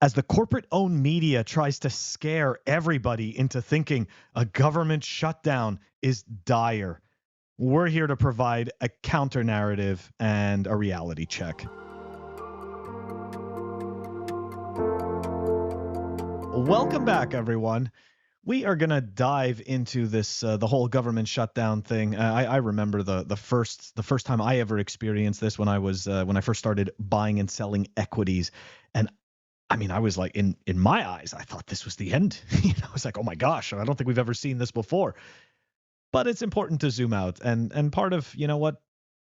as the corporate-owned media tries to scare everybody into thinking a government shutdown is dire. We're here to provide a counter-narrative and a reality check. Welcome back, everyone. We are going to dive into this, the whole government shutdown thing. I remember the first time I ever experienced this when I first started buying and selling equities. And I mean, I was like, in my eyes, I thought this was the end. I was like, oh my gosh, I don't think we've ever seen this before. But it's important to zoom out. And part of,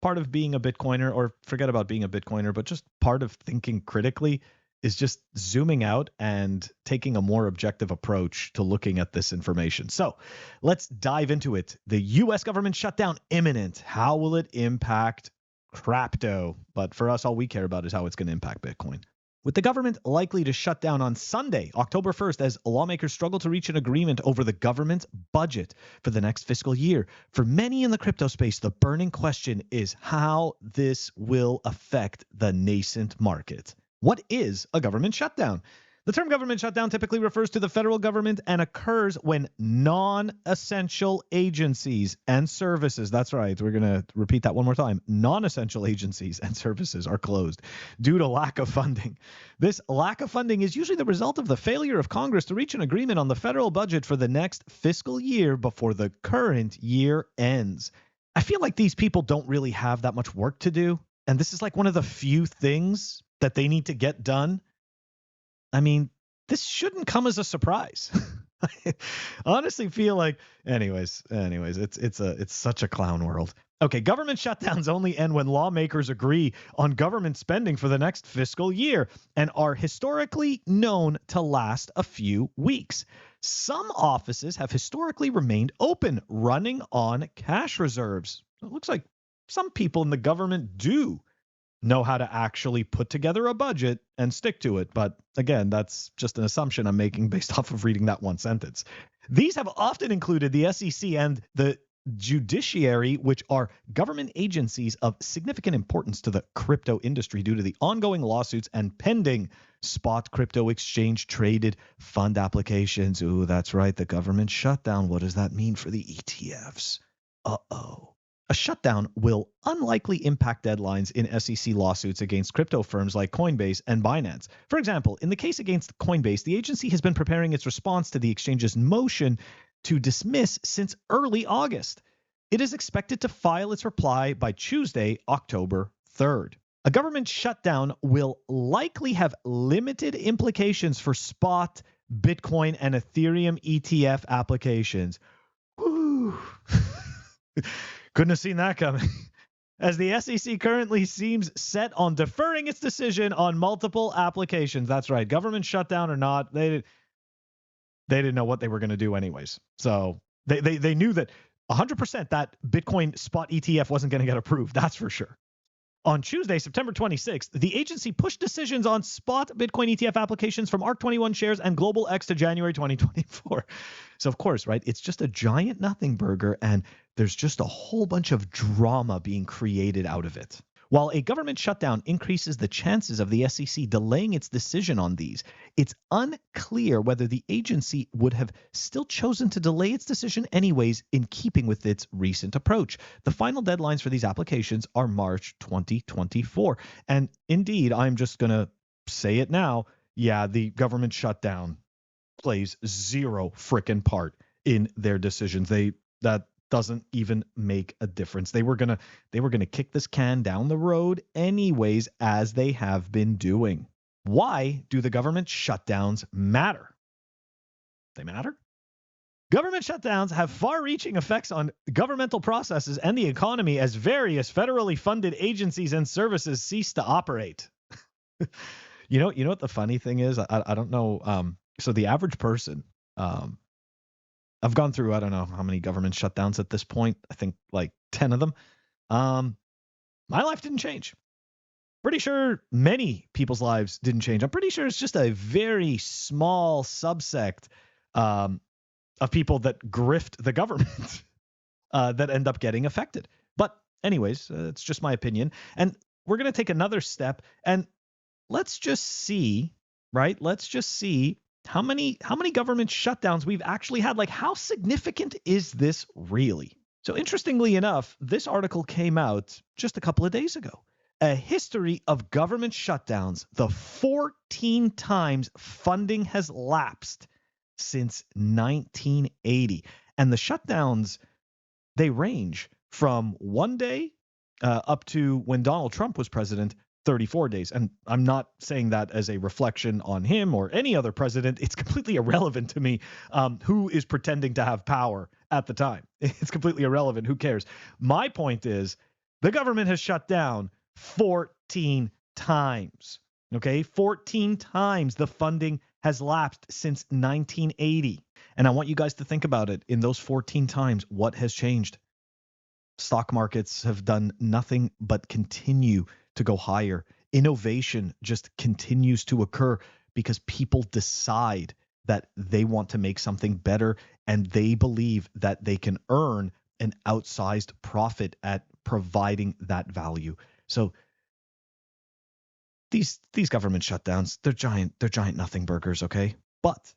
part of being a Bitcoiner, or forget about being a Bitcoiner, but just part of thinking critically is just zooming out and taking a more objective approach to looking at this information. So let's dive into it. The U.S. government shutdown imminent. How will it impact crypto? But for us, all we care about is how it's going to impact Bitcoin. With the government likely to shut down on Sunday, October 1st, as lawmakers struggle to reach an agreement over the government's budget for the next fiscal year. For many in the crypto space, the burning question is how this will affect the nascent market. What is a government shutdown? The term government shutdown typically refers to the federal government and occurs when non-essential agencies and services, that's right, we're going to repeat that one more time, non-essential agencies and services are closed due to lack of funding. This lack of funding is usually the result of the failure of Congress to reach an agreement on the federal budget for the next fiscal year before the current year ends. I feel like these people don't really have that much work to do, and this is like one of the few things that they need to get done. I mean, this shouldn't come as a surprise. I honestly feel like, anyways, it's such a clown world. Okay, government shutdowns only end when lawmakers agree on government spending for the next fiscal year and are historically known to last a few weeks. Some offices have historically remained open, running on cash reserves. It looks like some people in the government do know how to actually put together a budget and stick to it. But again, that's just an assumption I'm making based off of reading that one sentence. These have often included the SEC and the judiciary, which are government agencies of significant importance to the crypto industry due to the ongoing lawsuits and pending spot crypto exchange traded fund applications. Ooh, that's right. The government shutdown. What does that mean for the ETFs? Uh-oh. A shutdown will unlikely impact deadlines in SEC lawsuits against crypto firms like Coinbase and Binance. For example, in the case against Coinbase, the agency has been preparing its response to the exchange's motion to dismiss since early August. It is expected to file its reply by Tuesday, October 3rd. A government shutdown will likely have limited implications for spot, Bitcoin, and Ethereum ETF applications. Woo. Couldn't have seen that coming. As the SEC currently seems set on deferring its decision on multiple applications. That's right. Government shutdown or not, they didn't know what they were going to do anyways. So they knew that 100% that Bitcoin spot ETF wasn't going to get approved. That's for sure. On Tuesday, September 26th, the agency pushed decisions on spot Bitcoin ETF applications from ARK21 shares and Global X to January 2024. So, of course, right, it's just a giant nothing burger, and there's just a whole bunch of drama being created out of it. While a government shutdown increases the chances of the SEC delaying its decision on these, it's unclear whether the agency would have still chosen to delay its decision anyways in keeping with its recent approach. The final deadlines for these applications are March 2024. And indeed, I'm just going to say it now. Yeah, the government shutdown plays zero frickin' part in their decisions. That doesn't even make a difference. They were gonna kick this can down the road anyways, as they have been doing. Why do the government shutdowns matter? They matter? Government shutdowns have far-reaching effects on governmental processes and the economy as various federally funded agencies and services cease to operate. You know what the funny thing is? I don't know. So the average person, I've gone through, I don't know how many government shutdowns at this point. I think like 10 of them. My life didn't change. Pretty sure many people's lives didn't change. I'm pretty sure it's just a very small subsect of people that grift the government that end up getting affected. But anyways, it's just my opinion. And we're going to take another step and let's just see right? Let's just see how many government shutdowns we've actually had. Like, how significant is this really? So interestingly enough, this article came out just a couple of days ago. A history of government shutdowns, the 14 times funding has lapsed since 1980. And the shutdowns, they range from 1 day up to when Donald Trump was president, 34 days. And I'm not saying that as a reflection on him or any other president. It's completely irrelevant to me who is pretending to have power at the time. It's completely irrelevant. Who cares? My point is the government has shut down 14 times. Okay, 14 times the funding has lapsed since 1980. And I want you guys to think about it. In those 14 times, what has changed? Stock markets have done nothing but continue to go higher. Innovation just continues to occur because people decide that they want to make something better, and they believe that they can earn an outsized profit at providing that value. So these government shutdowns, they're giant nothing burgers, okay? But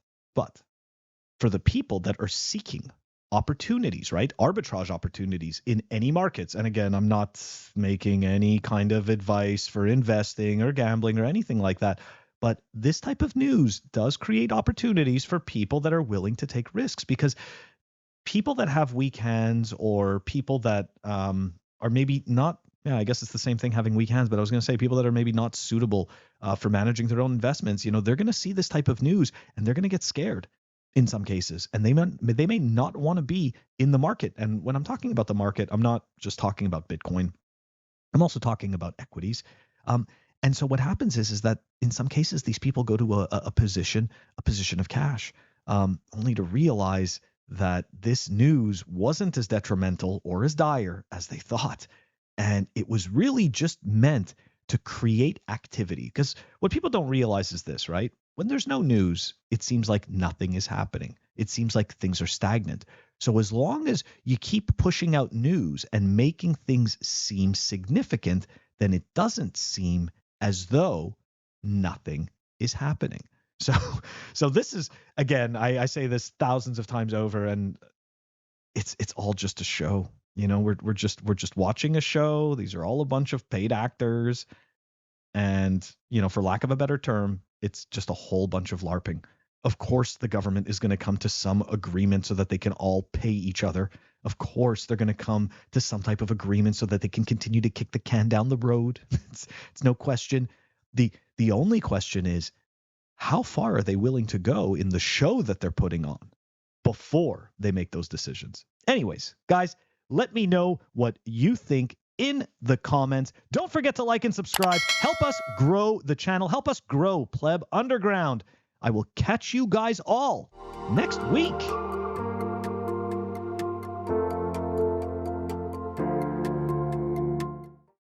for the people that are seeking opportunities, right? Arbitrage opportunities in any markets. And again, I'm not making any kind of advice for investing or gambling or anything like that. But this type of news does create opportunities for people that are willing to take risks, because people that have weak hands, or people that are maybe not, I guess it's the same thing having weak hands, but I was going to say people that are maybe not suitable for managing their own investments, they're going to see this type of news and they're going to get scared in some cases, and they may not want to be in the market. And when I'm talking about the market, I'm not just talking about Bitcoin. I'm also talking about equities. And so what happens is that in some cases, these people go to a position of cash, only to realize that this news wasn't as detrimental or as dire as they thought. And it was really just meant to create activity. Because what people don't realize is this, right? When there's no news, it seems like nothing is happening. It seems like things are stagnant. So as long as you keep pushing out news and making things seem significant, then it doesn't seem as though nothing is happening. So this is, again, I say this thousands of times over, and it's all just a show. We're just watching a show. These are all a bunch of paid actors. And, for lack of a better term, it's just a whole bunch of LARPing. Of course, the government is going to come to some agreement so that they can all pay each other. Of course, they're going to come to some type of agreement so that they can continue to kick the can down the road. It's no question. The only question is, how far are they willing to go in the show that they're putting on before they make those decisions? Anyways, guys, let me know what you think in the comments. Don't forget to like and subscribe. Help us grow the channel. Help us grow Pleb Underground. I will catch you guys all next week.